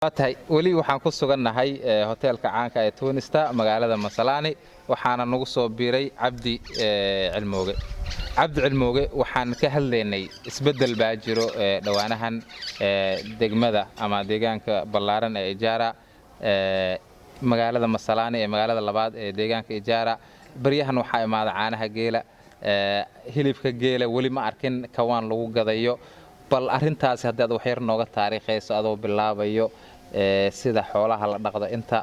tahay wali waxaan ku sugannahay hoteelka caanka ee Tunista magaalada Masalaani waxaana nagu soo biiray Cabdi Cilmooge waxaan ka hadlaynay isbedel baa jiro dhawaanahan degmada ama deegaanka ballaaran ee Ijaara magaalada Masalaani ee magaalada labaad ee deegaanka Ijaara bariyahan waxa imaada caanaha geela hilibka geela wali ma arkin kawaan lagu gadayo bal arintaas haddaad wax yar nooga taariikhayso adoo bilaabayo sida xoolaha la dhaqdo inta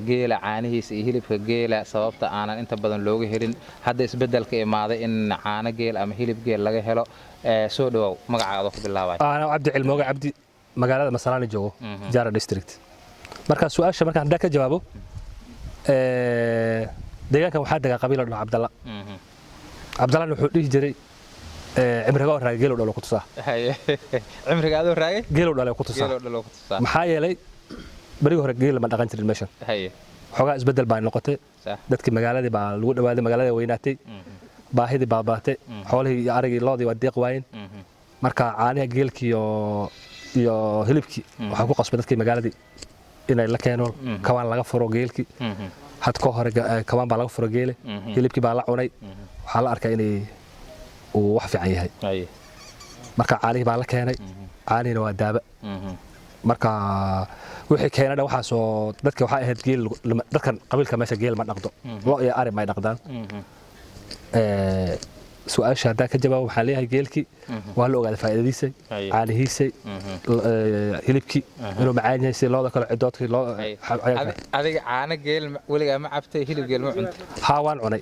geela caanihiisa iyo hilibka geela sababta aanan inta badan looga helin hadda isbedelka imaaday in caano geel ama hilib geel laga helo soo dhawow magacaada ku bilaabay ana Cabdi Cilmooge Cabdi magaalada Masalaani joogo Jara district marka su'aasha marka hadda ka jawaabo deegaanka waxa daga qabiilo dhalo Cabdalla wuxuu dhigi jiray cimriga oo raagay geelo dhalo ku tusaa cimriga aad oo raagay geelo dhalo ku tusaa maxaa yeelay bariga hore geel ma dhaqan jirin meeshan xogaa isbedel baa noqotay dadkii magaalada baa lagu dhawaaday magaalada weynaatay baahidii baabaatay xoolihii iyo arigii loodii waa deeq waayeen marka caanaha geelkii iyo hilibkii waxa ku qasbay dadkii magaalada inay la keeno kawaan laga furo geelkii had ka hore kawaan baa laga furo geele hilibkii baa la cunay waxa la arkay inay wax fiican yahay marka caanihi baa la keenay caanina waa daaba marka wixii keenada waxa soo dadka waxa ahayd geel dadkan qabiilka meesha geel ma dhaqdo loo iyo ari ma dhaqdaan su'aasha hadda ka jawaab waxaan leeyahay geelkii waa la ogaaday faa'iidadiisa caanihiisa hilibkii inuu macaan yahay si looda kale cidoodkii loo adiga caano geel waliga ma cabtay hilib geel ma cuntay haa waan cunay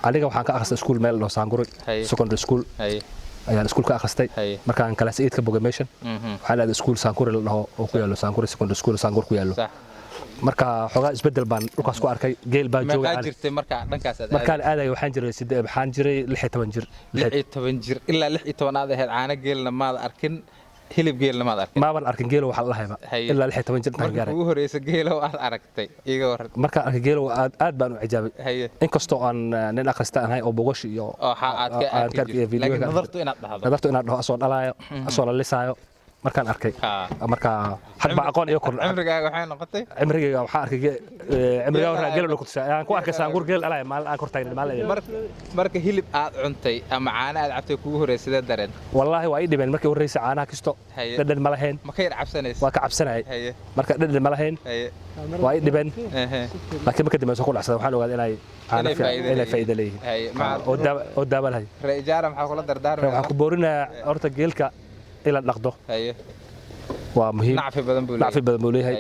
aniga waxaan ka akhristay school meel loo Saanguri secondary school ayaan iskuul ka akhristay markaan class 8 ka bogay meeshan waxaan aaday iskuul Saanguri la dhaho oo ku yaalo Saanguri secondary school Saanguri ku yaalo marka xogaa isbedel baan dhulkaas ku arkay geel baa joogay ma jirtay marka dhankaas markaan aaday waxaan jiray 16 jir ilaa 16 aad ahayd caano geelna ma arkin hilib geelna ma arkin ma ban arkin geelo waxa la hayba ilaa 16 jir tan gaaray ugu horeysa geelo aad aragtay iga war marka arkay geelo aad baan u cijaabay in kastoo aan nin akhrista ahay oo bogosh iyo aad ka video nadartu inaad dhaho soo dhalaayo soo la lisaayo markaan arkay marka hadba aqoon iyo kordh cimrigaaga waxay noqotay cimrigaaga waxa arkay cimrigaaga waxa geel ku tusaa aan ku arkay Saangur geel alay maal aan kortaagay maal marka hilib aad cuntay ama caano aad cabtay kugu horeysay dareen wallahi waa idibeen markii horeysay caanaha kisto dhadhan ma lahayn ma ka yar cabsanays waa ka cabsanay marka dhadhan ma lahayn waa idibeen laakiin markii dambe soo ku dhacsaday waxaan ogaaday inay caano inay faa'iido leeyihiin oo daaba lahayn Ijaara maxaa kula dardaarmay waxaan ku boorinaa horta geelka ila dhaqdo waa muhiim nacfi badan buu leeyahay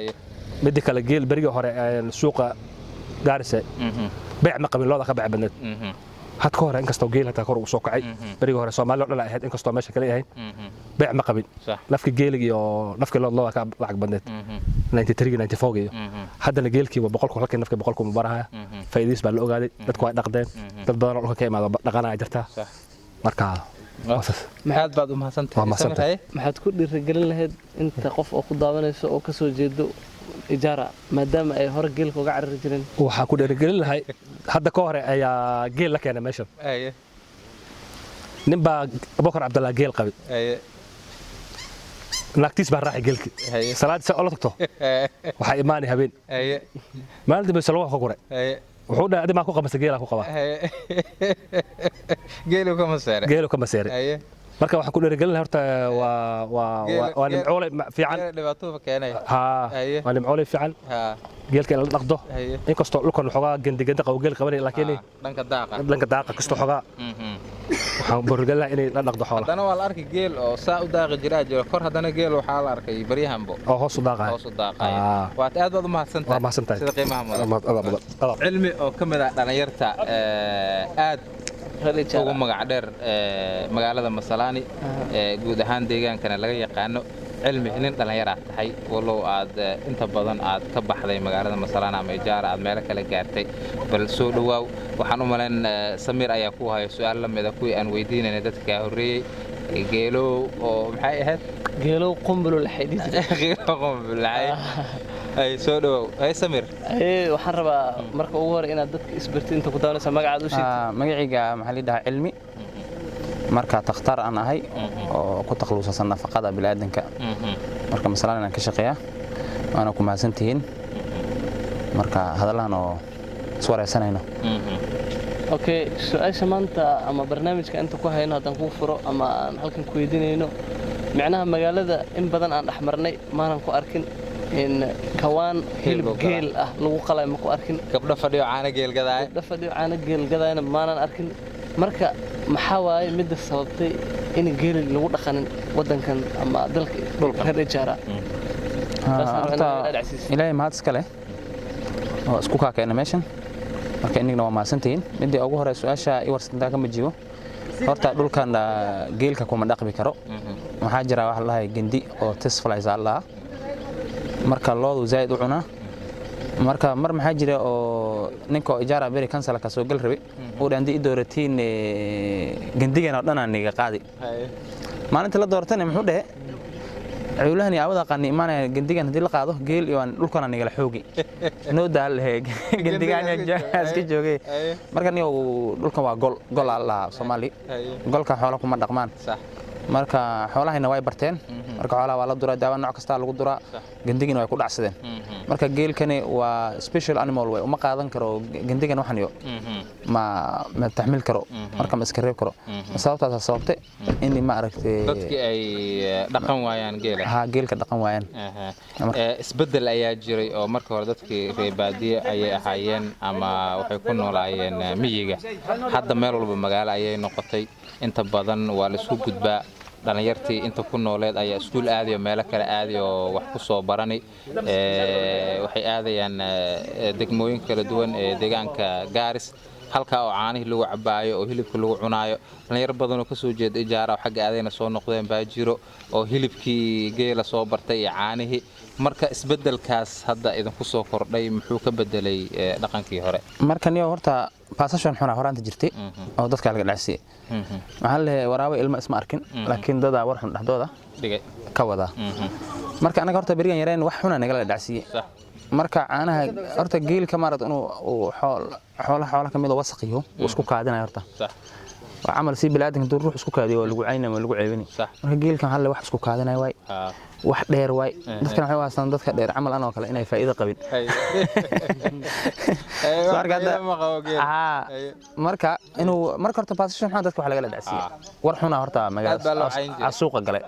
mid kale geel bariga hore suuqa Gaarisa beec ma qabin looda ka beec badneed had ka hore in kastoo geel hata kor u soo kacay bariga hore Soomaaliya dhan ahayd in kastoo meesha kale ahayd beec ma qabin nafki geelig iyo nafki looda ka lacag badneed 93 94 iyo haddana geelkii waa 100 halkii nafki 100 mubaraha faa'iidis baa la ogaaday dadku way dhaqdeen dad badan oo ka imaado dhaqanaya jirta marka maxaad baad u mahadsantahay maxaad ku dhiirigelin lahayd inta qof oo ku daawanayso oo ka soo jeedo Ijaara maadaama ay hore geelka uga carari jireen waxa ku dhiirigelin lahay hadda ka hore ayaa geel la keenay meesha ninba Abubakar Abdalla geel qabay naagtiis baa raaxay geelki salaad sa oo la tagto waxa iimaani habeen maalintii bay salwa ku qoray wuxuu dhahay adima ku qamasay geela ku qaba geelo ka maseeray marka waxaan ku dhiirigelin horta waa nimcoole fiican dhibaato keenay waa nimcoole fiican geelka in la dhaqdo in kastoo dhulkan xogaa gandiganda qaw geel qabanay laakiin dhanka daaqa kastoo xogaa waxaan dhiirigelin inay la dhaqdo xoolaha hadana waa la arkay geel oo saa u daaqi jira kor hadana geel waxa la arkay bariyahanbo oo hoos u daaqay waa aad baad u mahadsantahay sida qiimaha mudan cilmi oo kamid ah dhalinyarta aad ugu magac dheer magaalada Masalaani guud ahaan deegaankana laga yaqaano cilmi nin dhalinyar ah tahay walow aad inta badan aad ka baxday magaalada Masalaani ama Ijaara aad meel kale gaartay bal soo dhawaaw waxaan u maleyn Samir ayaa ku hayo su'aal la mid ah kuwii aan weydiinay dadka horeeyay geelo oo maxay ahayd geelo qumbulo la xidhiidh geelo qumbulo la ay soo dhaw ay Samir waxaan rabaa marka ugu hore inaad dadka isbartiin inta ku daawanaysa magacaad u sheegtay magaciga maxaa la dhahaa cilmi marka takhtar aan ahay oo ku takhalusan nafaqada bini'aadanka marka masalan aan ka shaqeeyaa waana ku mahadsantihiin marka hadallaan oo iswareysanayno okay su'aasha maanta ama barnaamijka inta ku hayno haddaan kuu furo ama aan halkan ku weydiinayno micnaha magaalada in badan aan dhex marnay maanan ku arkin in kawaan hilib geel ah lagu qalay ma ku arkin gabdho fadhiyo caano geel gadaayna maanan arkin marka maxaa waaye midda sababtay in geel lagu dhaqanin wadankan ama dalka dhulka reer Ijaara ilaahay mahad iska leh oo isku kaakeena meeshan marka inagna waa mahadsantihiin midii ugu hore su'aasha i warsantaa kama jibo horta dhulkan geelka kuma dhaqbi karo waxaa jira wax la dhahay gindi oo test flies Allah marka loodu zaid u cunaa marka mar maxaa jira oo ninka Ijaara beri kansala ka soo gal rabay oo dhandii dooratiin gandigana dhanaan niga qaadi maalinta la doortana muxuu dhahay cawlahan yaawada qani imaanay gandigan hadii la qaado geel iyo dhulkana niga la xoogi noo daal gandigan iska joogay marka niyo dhulkan waa gol Allah Soomaali golka xoolo kuma dhaqmaan marka xoolahayna way barteen marka xoolaha waa la duraa daawa nooc kasta lagu duraa gandigina way ku dhacsadeen marka geelkani waa special animal way uma qaadan karo gandigan waxan iyo ma taxmil karo marka ma iska reeb karo sababtaas sababtay in ma aragtay dadkii ay dhaqan waayaan geelka dhaqan waayaan isbedel ayaa jiray oo marka hore dadkii reer baadiye ayay ahaayeen ama waxay ku noolaayeen miyiga hadda meel walba magaalo ayay noqotay inta badan waa la isku gudbaa dhalinyartii inta ku nooleed ayaa iskuul aadayo meelo kale aadayo wax ku soo barani waxay aadayaan degmooyin kala duwan ee deegaanka Gaaris halka oo caanihii lagu cabaayo oo hilibka lagu cunaayo dhalinyar badan oo ka soo jeeda Ijaara oo xagga aadayna soo noqdeen baa jiro oo hilibkii geela soo bartay iyo caanihii marka isbedelkaas hadda idinku soo kordhay muxuu ka bedelay dhaqankii hore marka niyo horta passation xuna horaanta jirtay oo dadka laga dhacsiyay waxa la waraabo ilmo isma arkin laakiin dad war xun dhaxdooda dhigay ka wada marka anaga horta barigan yareen wax xuna naga la dhacsiyay marka caanaha horta geelka maarad inuu xoolaha kamid ah wasqiyo isku kaadinayo horta وعمل سي بلادك دور روح اسكو كادي oo lagu caynay ma lagu ceebini marka geelkan hal wax isku kaadinay way wax dheer way dadkan waxay waasan dadka dheer amal anoo kale inay faa'iido qabin marka inuu marka horta position xan dadka wax laga dhacsiyay war xuna horta magaalada suuqa galay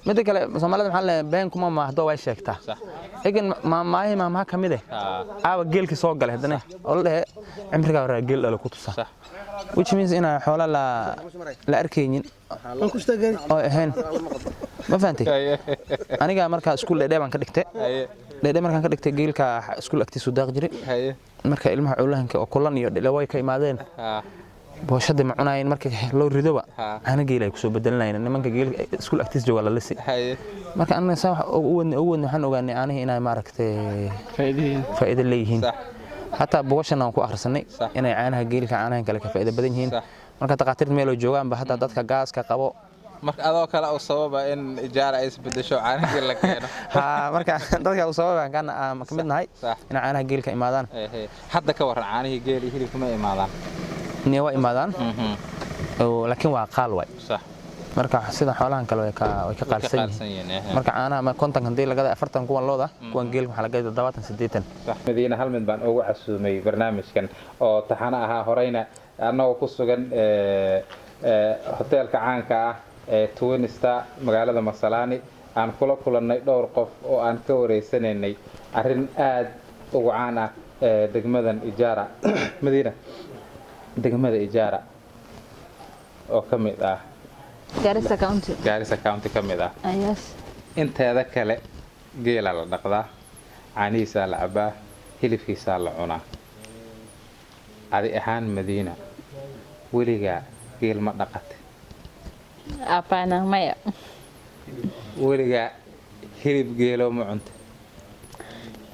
mid kale Soomaalida waxa la been kuma maahdo way sheegtaa egan ma kamid ah geelki soo galay hadana oo la dhahay cimriga hore geel dhalo ku tusa which means ina xoolo la arkaynin oo ahayn ma fahantay aniga marka iskuul dheebaan ka dhigtay markaan ka dhigtay geelka iskuul agtiisu daaq jiray marka ilmaha cuulahanka oo kulan iyo dhilaway ka imaadeen booshada ma cunayeen marka loo ridoba ana geelay ku soo bedelanayna nimanka geelka iskuul agtiis jooga la lisi marka anaga saa waxaan ogaanay aniga inay maaragtay faa'iido leeyihiin hatta booshana aan ku akhrisanay inay caanaha geelka caanahan kale ka faa'iido badan yihiin marka taqaatiirta meel oo joogaan ba hadda dadka gaaska qabo marka adoo kale oo sababa in Ijaara ay isbedesho caanaha la keeno marka dadka oo sababa kan ka mid nahay in caanaha geelka imaadaan hadda ka waran caanaha geel iyo hilibka ma imaadaan niyo waa imaadaan oo laakiin waa qaal way marka sida xoolahan kale way ka qaalsan yihiin marka caanaha kontan hadii laga 40 kuwan looda kuwan geelka waxa laga 78 Madiina hal mid baan ugu casuumay barnaamijkan oo taxana ahaa horeyna anagoo ku sugan hoteelka caanka ah ee Twin Star magaalada Masalaani aan kula kulannay dhowr qof oo aan ka wareysanaynay arrin aad ugu caan ah degmadan Ijaara Madiina degmada Ijaara oo kamid ah Garissa County kamid ah yes inteeda kale geela la dhaqdaa caanihiisa la cabaa hilibkiisa la cunaa adi ahaan Madiina weliga geel ma dhaqatay apana maya weliga hilib geelo ma cuntay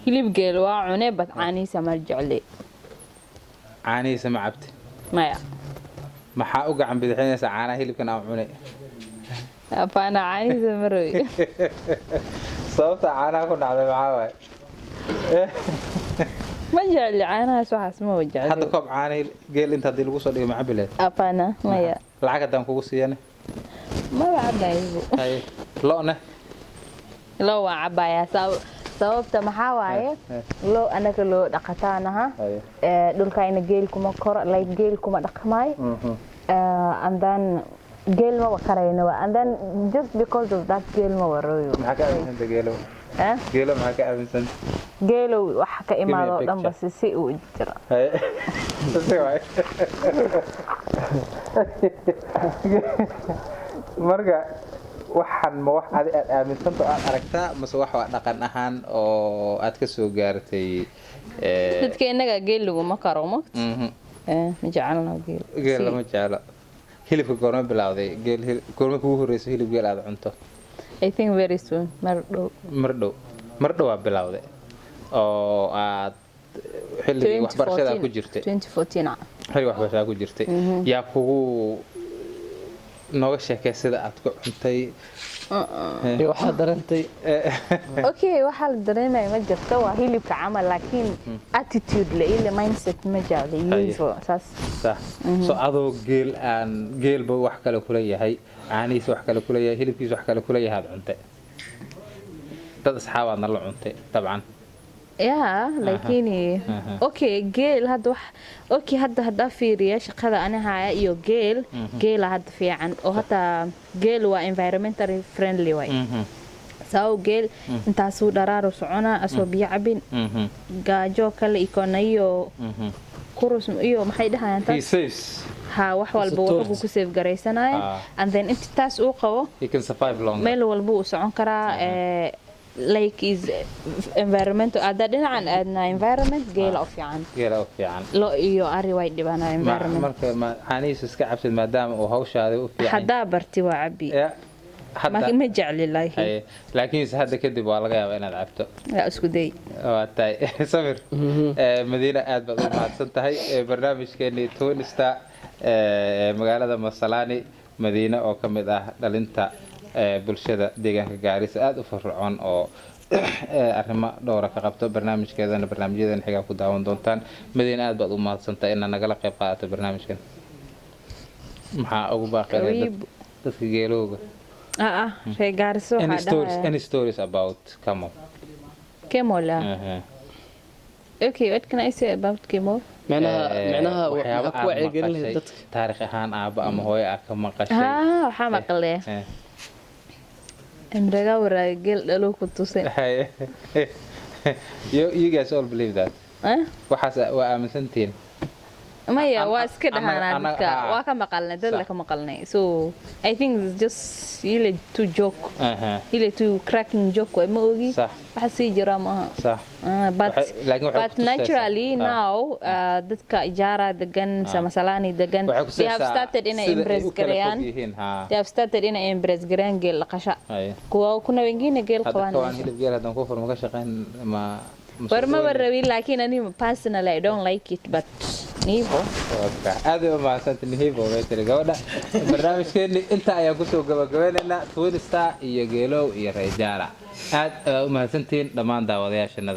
hilib geel waa cunay bad caanihiisa ma jeclay caanihiisa ma cabtay maya maxaa u gacan bidixinaysa caanaha hilibkan aan cunay apana caanihiisa ma rabi sababta caanaha ku dhacday maxaa waay ma jecli caanahaas waxaas ma jecli hadda koob caanaha geel inta hadii lagu soo dhigo ma cabi lahayd apana maya lacag haddaan kugu siiyane maba cabayo haye lo'na loo waa cabaya sababta maxaa waaye loo anaga loo dhaqataanaha dhulkayna geel kuma koro like geel kuma dhaqmay and then geel ma wakarayna and then just because of that geel ma warayo maxaa ka aaminsan geelo geelo maxaa ka aaminsan geelo waxa ka imaado dhan bas si uu jira marka waxaan ma wax aad aaminsanto aad aragtaa mase wax waa dhaqan ahaan oo aad ka soo gaartay dadka inaga geel laguma karo ma jecelna geel lama jeclo hilibka goorma bilowday geel goorma kugu horreysay hilib geel aad cunto I think very soon mar dhow waa bilowday oo aad xilligii waxbarashada ku jirtay 2014 xilligii waxbarashada ku jirtay yaa kugu nooga sheekay sida aad ku cuntay waxaa darantay okay waxaa la dareemaya ma jirto waa hilibka camal laakiin attitude la ile mindset ma jecla saas so adoo geel aan geelba wax kale kula yahay caanihiisa wax kale kula yahay hilibkiisa wax kale kula yahay aad cuntay dad asxaabaadna la cuntay dabcan yeah laakiin okay geel hadda wax okay hadda fiiriya shaqada ana haya iyo geel hadda fiican oo hata geel waa environmentally friendly way saw geel intaasuu dharaaro socona asoo biyo cabin gaajo kale ikonayo kurus iyo maxay dhahayaan taas ha wax walba wuxuu ku save gareysanaya and then inta taas uu qabo he can survive long meel walba uu socon karaa like is environmental ada dhinacan aadna environment geela u fiican lo iyo ari way dhibana environment marka caanihiisa iska cabsid maadaama uu hawshaada u fiican hadaa barti waa cabi ma jecli laakiin hadda kadib waa laga yaabaa inaad cabto isku day waa tahay samir madiina aad baad u mahadsan tahay barnaamijkeennii Twinista magaalada Masalaani madiina oo ka mid ah dhalinta bulshada deegaanka Gaarisa aad u firfircoon oo arrimo dhowr ka qabto barnaamijkeedana barnaamijyadan xiga ku daawan doontaan madiina aad baad u mahadsantahay in nagala qayb qaadato barnaamijkan maxaa ugu baaqay dadka geelooga Gaarisa any stories about Camel okay what can I say about Camel معناها waxa ku wacyigelin dadka taariikh ahaan aaba ama hooyo aad ka maqashay waxa maqlay Emraga waragel dhalo ku tusay you guys all believe that waxaas waa aaminsantiin maya waa iska dhahanaa dadka waa ka maqalnay dad la ka maqalnay so I think it's just ile to joke ile to cracking joke way ma ogi waxa si jira ma but naturally now dadka ijaara degan Masalaani degan they have started in embrace gareyan geel qasha kuwa kuna wengine geel qabaan hilib geel hadan ku furmo ka shaqeyn ma warma warawi laakiin ani personally I don't like it but Nivo aad u mahadsantahay Nivo meesha gabadha barnaamijkeeni inta ayaan ku soo gabagabeynaa Twinista iyo geelow iyo Rayjaala aad u mahadsantiin dhammaan daawadayaashana